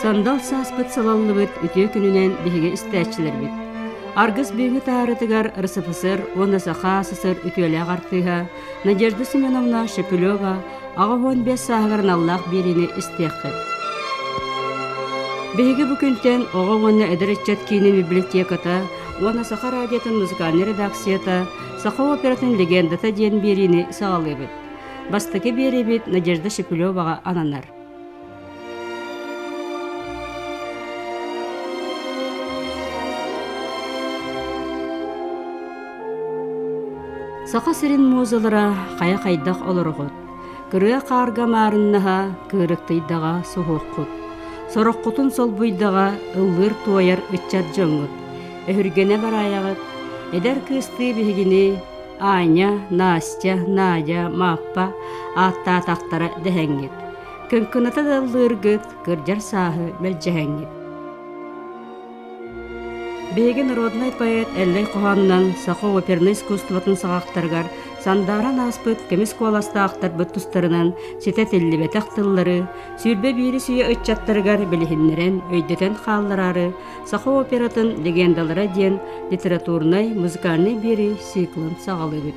Sandal saspıt salallıbıt ütüye gününen bihiге istәççiler bit. Argız büyüğü tarıtıgar ırсыпысыр, onda sağa sısır ütüyle qartıha, Надежда Семеновна Шепелева ağa 15 sahıgarın Allah birini istəyəqib. Bihiге bu күнтен oğa onu ederetçet kinin bibliotekata, ona sağa radiyatın müzikalni redaksiyata, sağa operatın legendata diyen birini sağalıybıt. Bastaki biri bit Надежда Шепелеваға ananar. Saqa sirin muzalara qaya qaydaq olurğut. Kırıya qarga marınnaha kırıqtıydağa soğuqqut. Soroqqutun sol buydağa ılır tuayar ıççat jongut. Ehürgene barayağıt. Eder kıstığı bihigini Anya, Nastya, Nadya, Mappa atta taqtara dehengit. Kınkınata dallırgıt kırjar sahı belcehengit. Беге народный поэт Эллей Коханнан сақо оперный искусствотын сағақтаргар сандаран аспыт кемис коластақтар бұттустарынан сетет эллибетақ тыллары, сүйрбе бири сүйе ытчаттаргар білихиннерен өйдетен қалларары сақо оператын легендалара ден литературный, музыкальный бири сиклын сағалыбыт.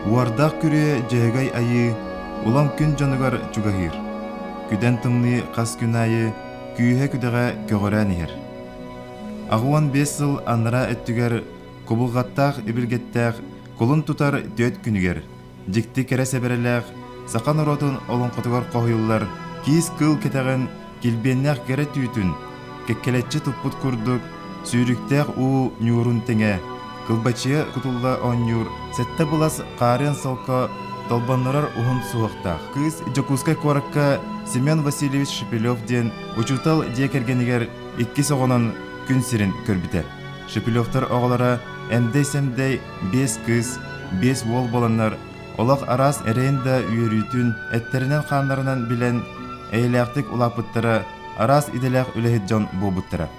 Уардақ күре жегай айы, улам күн жаныгар чугахир. Күден тымны қас күн айы, күйе күдіға көгірән ехер. Ағуан 5 жыл аныра өттігер, кобылғаттақ ибілгеттәқ, колын тутар дөт күнігер. Дикті кересе береләқ, сақан оротын олын қотығар қойылар, киіз кыл кетеген келбеннәқ кере түйтін, кеккелетчі тұппыт күрдік, сүйріктәқ у нюрун теңе, Кылбачия кутулла онюр, сетте булас қарын солко долбаннорар ухун суықтақ. Кыз Жокускай коракка Семен Васильевич Шепелев ден учутал декергенігер 2 соғынан күн сирин көрбіте. Шепелевтар оғылара әмдей-сәмдей 5 кыз, 5 вол боланнар, олақ арас әрейінді үйірүйтін әттерінен қанларынан білен әйләқтік улапыттара, арас иделәқ үләхет жон бобыттара.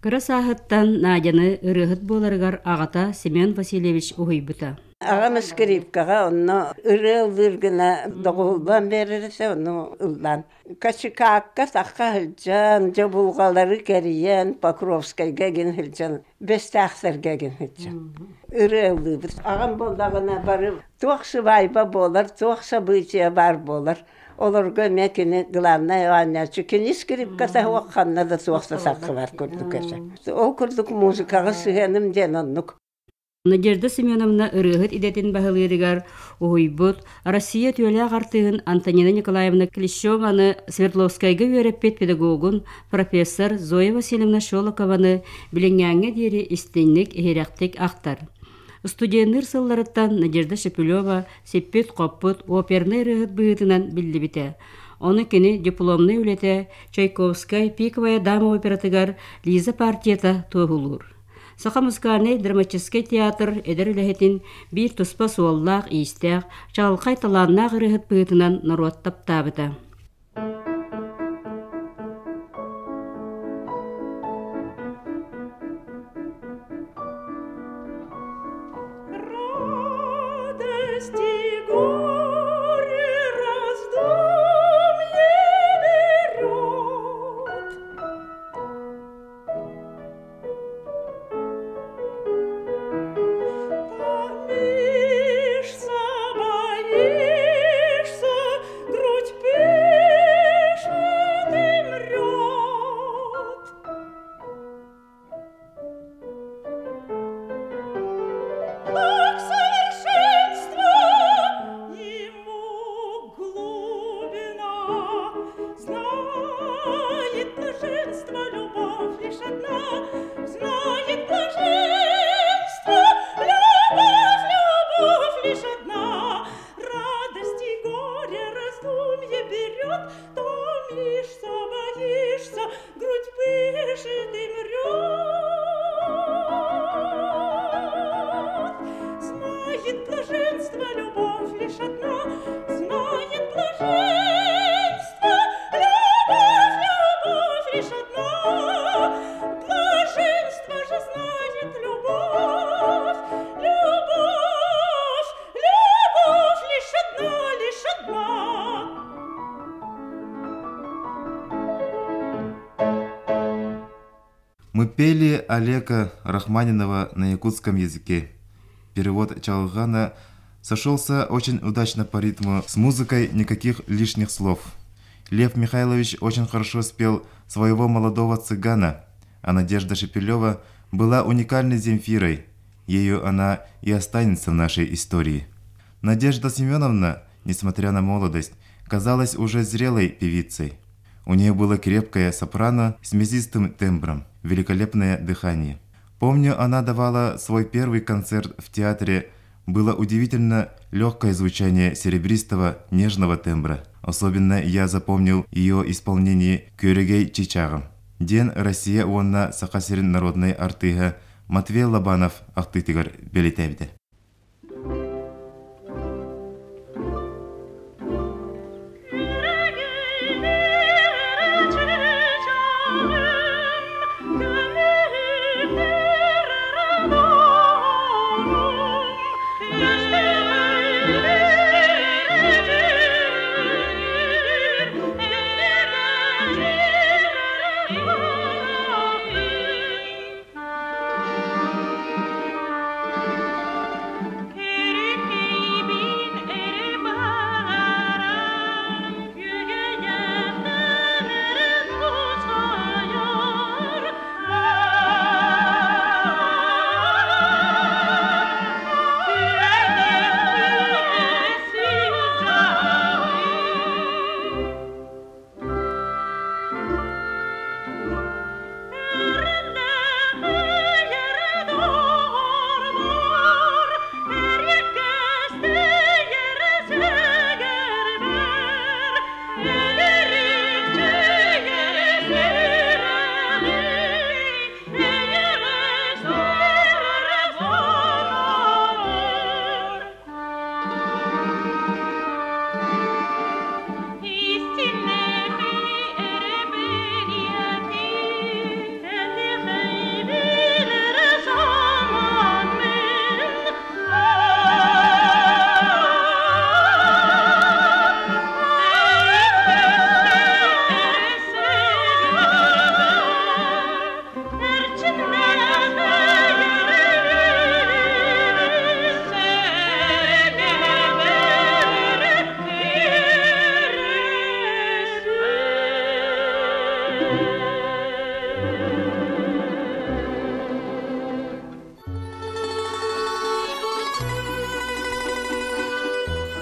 Кыра саһыттан Надяны ырыһыт боларыгар агата Семен Васильевич уһуйбута. Ағам скрипкаға оны ырыл выргына доғылдан берірсе оны ұлдан. Качыкакка таққа хылжан, жабулғалары кәриян, Покровскайға ген хылжан, Бестақсарға ген хылжан. Ырыл выр. Ағам болдағына барып, тоқшы байба болар, тоқша бычия бар болар. Оларға мәкені ғыланна яғанна, чүкені скрипката уаққанна да тоқса саққы бар көрдік әсі. Ол көрдік музыкаға сүйенім ден оннық. Надежда Семеновна ырыһыт идетин баһылыырыгар уһуйбут Россия түөлэ агартыгын Антонина Николаевна Клещеваны Свердловскайга үөреппет педагогун профессор Зоя Васильевна Шолокованы билеңңәңе диэри истинник эхеряктик ахтар. Студенныр сылларыттан Надежда Шепелева сеппет коппут оперный ырыһыт быһытынан биллибите. Оны кини дипломны үлете Чайковская пиковая дама оператыгар Лиза партията туһулур. Саха музыкальный драматический театр эдер үлэһэтин бир туспа суоллаах иистээх чаалхай талааннаах ырыһыт быһытынан народ таптаабыта. Грудь Мы пели Олега Рахманинова на якутском языке. Перевод Чалгана сошелся очень удачно по ритму, с музыкой никаких лишних слов. Лев Михайлович очень хорошо спел своего молодого цыгана, а Надежда Шепелева была уникальной Земфирой. Ею она и останется в нашей истории. Надежда Семеновна, несмотря на молодость, казалась уже зрелой певицей. У нее было крепкое сопрано с мясистым тембром, великолепное дыхание. Помню, она давала свой первый концерт в театре. Было удивительно легкое звучание серебристого, нежного тембра. Особенно я запомнил ее исполнение «Көрегей чичагым». Ден Россия онна сақасерин народной артыга Матвей Лобанов ақтытыгар белетевді.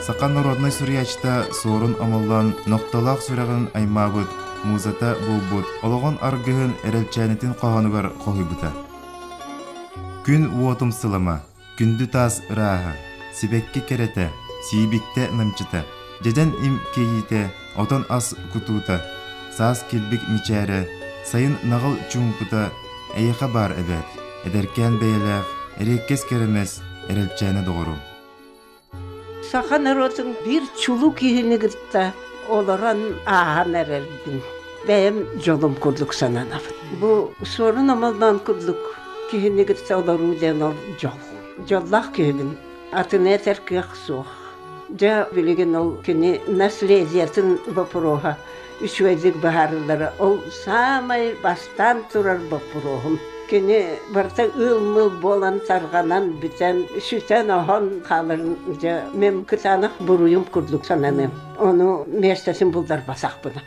Сақан народной сурьячта сорун омоллан ноқталақ сүрағын аймабыт, музата болбут, олығын аргығын әрелчәнетін қағанығар қойбыта. Күн уотым сылама, күнді тас ырағы, сибекке кереті, сибикте нымчыта, жеден им кейіте, отон ас кутута, саас келбік мичәрі, сайын нағыл чуңпыта, әйіға бар әбәт, әдеркен бәйеләқ, әреккес керемес, әрелчәні doğru. Сақан народың bir чулу киіні кіртті, оларан аған әрелдің. Бәйім жолым күрлік сананабын. Бұл сорын амалдан күрлік киіні кіртті олар өден ол жол. Жоллақ киігін, атын әтер киық соқ. Жа білеген ол кені наследиятын бапыроға, үшвәдік бағарылары, ол самай бастан тұрар бапырогым. Кені барта ыл-мыл болан тарғанан бітен, сүтен оған қалырын, мен күтанық бұруым күрлік сананым. Оны мерстесін бұлдар басақ бұна.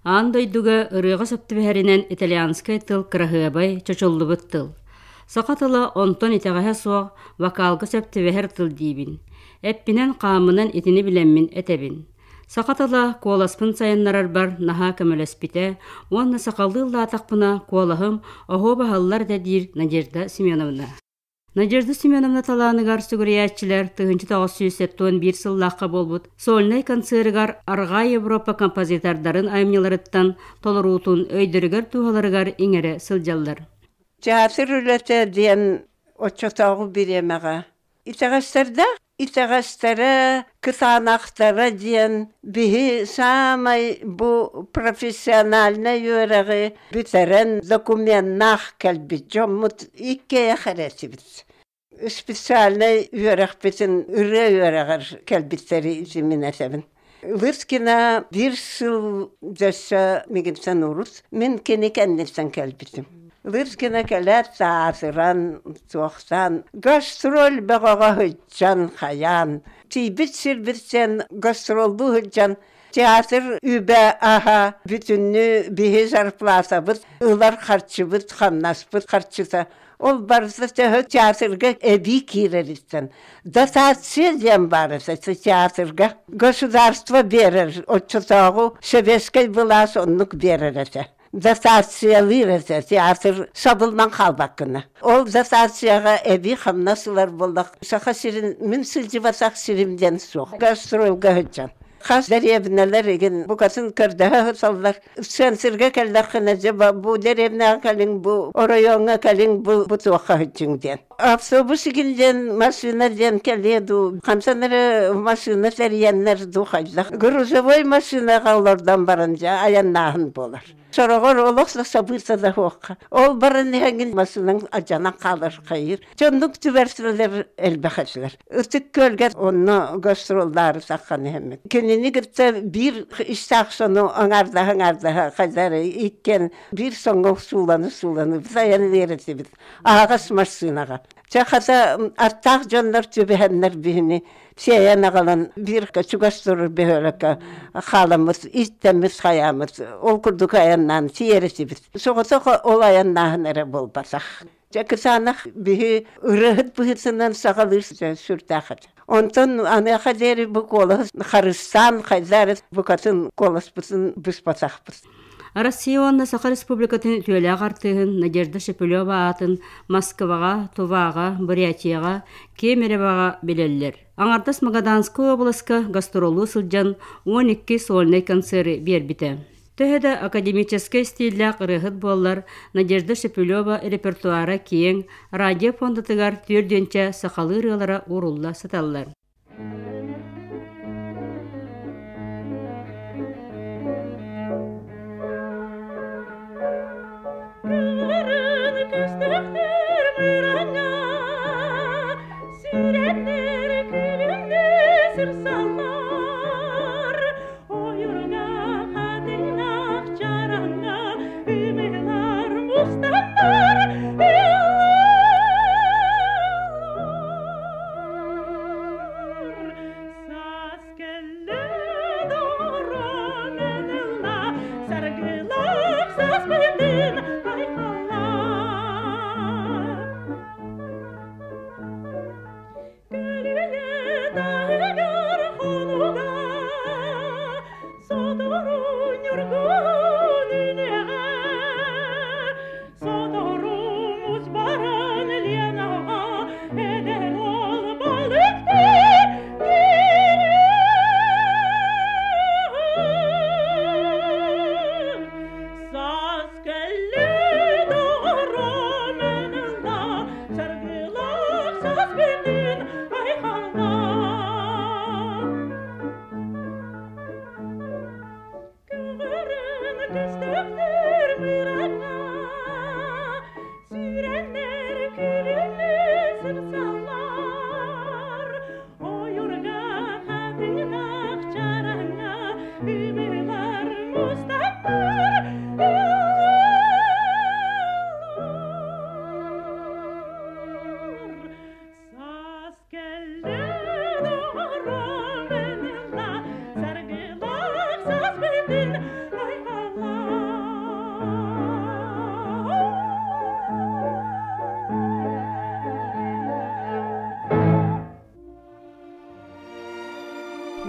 Андойдуга ырыга саптыбыһаринен итальянскай тыл крахыбай чочоллубут тыл. Сақатыла онтон итеғаһа суақ вокалга саптыбыһар тыл дийбин. Эппинен қамынан итини билеммин этебин. Сақатыла куоласпын сайыннарар бар наха көмөлөспите, уанна сақалды лаатақпына куолахым оһо баһаллар дәдир Надежда Семеновна. Надежда Семеновна талааныгар сүгүріяччилер 1971 сыллаққа болбут сольный концертыгар Арга Европа композитордарын аймныларыттан толоруутун өйдөрүгөр туһаларыгар иңере сылжаллар. Театр үлөтө диэн очотогу биремега. Итагастара кытанақтара диэн биһи самай бу профессиональна юрагы битерен документнах кэлбит жоммут икке харесибит. Специальный юрах битин үрэ юрагар кэлбиттери изиминесебин. Лырскина bir сыл жаса мигинсан урус, мен кени кеннестен кэлбитим. Лырскина кэлэр таасыран, туақсан, гастроль бағаға хүджан хаян. Тибит сирбитсен гастролду хүджан, театр үбә аха, бүтінні бігі зарплата бұд, ұлар қарчы бұд, қамнас бұд, қарчыта. Ол барысы театрга эби киреристен. Дотация дем барысы театрга. Государство берер, отчетагу Советской власть оннук беререте. Дотация лирете, театр сабылман қалбаққына. Ол дотацияға эби қамнасылар болдық. Сақа сирин, мен сылжыбасақ сиримден соқ. Гастрольга хүджан. Хас дәребнелер еген букатын кырдаһа саллар. Сенсирге келдәхне җаба бу дәребнә калин бу оройонга калин бу туакка хитчиңден. Автобус игенден машинаден келеду. Хамсанары машиналар яннар ду хайда. Грузовой машина галлардан барынча аяннахын болар. Сорогор олокса сабырса да хокка. Ол барын хәген машинаның аҗана калыр кайыр. Җондук түбәрсәләр элбәхәчләр. Үтүк көлгә онны гастроллар саккан хәммәт. Кенени гитсә бир истаксыны аңарда хәзәр иккен бир соңгы суланы саян верәсебез. Агас машинага. Чахата артак җаннар түбәһәннәр бихне. Сеяна галан бир качугастыр бехөлөккө халамыз иттемиз хаямыз ол курдук аяннан сиересибиз согосoko ол аяннан эре болбасак жакысанах бихи үрөт бухитсынан сагалыр сүртахат онтон анаха дери бу колос харыстан хайзарыс букатын колоспусын биспасахпыз. Россионна Саха Республикатын түйелі ағартығын Надежда Шепелева атын Москваға, Туваға, Бурятияға, Кемереваға белелілер. Аңардас Магаданскі обласка гастролу сылжан 12 сольный концерты бербіті. Төхеді академический стилля қырығыт боллар Надежда Шепелева репертуара кейін радио фондатығар түрденче сақалы рылара урулла саталлар.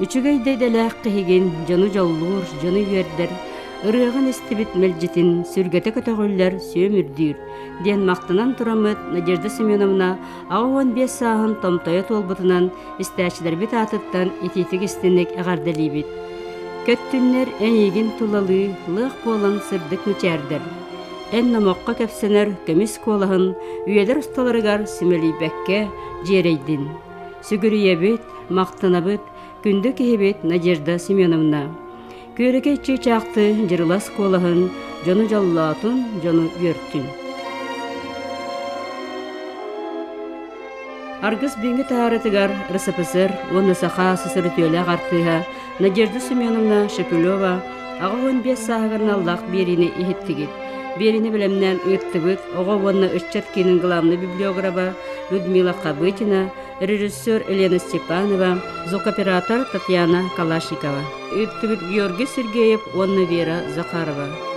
Үчүгейдей делээх киһигин жону жоллуур, жону үөрдер, ырыагын истибит мэлжитин сүргете көтөгүллер сүйөмүрдүүр диэн мактанан турамыт Надежда Семеновна агуон 5 саахын томтойо толбутунан истээчилербит атыттан ититик истинник агардалибит. Көттүннер эниигин тулалы лыах буолан сырдык мүчээрдер. Эн намокка кепсенер көмис куолаһын үйелер усталарыгар симелийбекке жерейдин. Сүгүрүйебит, мактанабыт, күндө киһибит Надежда Семеновна. Көрекей чычаакты жырылас куолаһын жону жоллоотун, жону үөртүн. Аргыс биңги таарытыгар РСФСР оннасаха сысырытыөлэ агартыха Надежда Семеновна Шепелева ага 15 саагарын аллах берини ихиттигит. Берини билемнен ыттыбыт, ого вонна ыччат кинин главный библиографа Людмила Кабытина, режиссер Елена Степанова, звукоператор Татьяна Калашникова. Ыттыбыт Георгий Сергеев, онна Вера Захарова.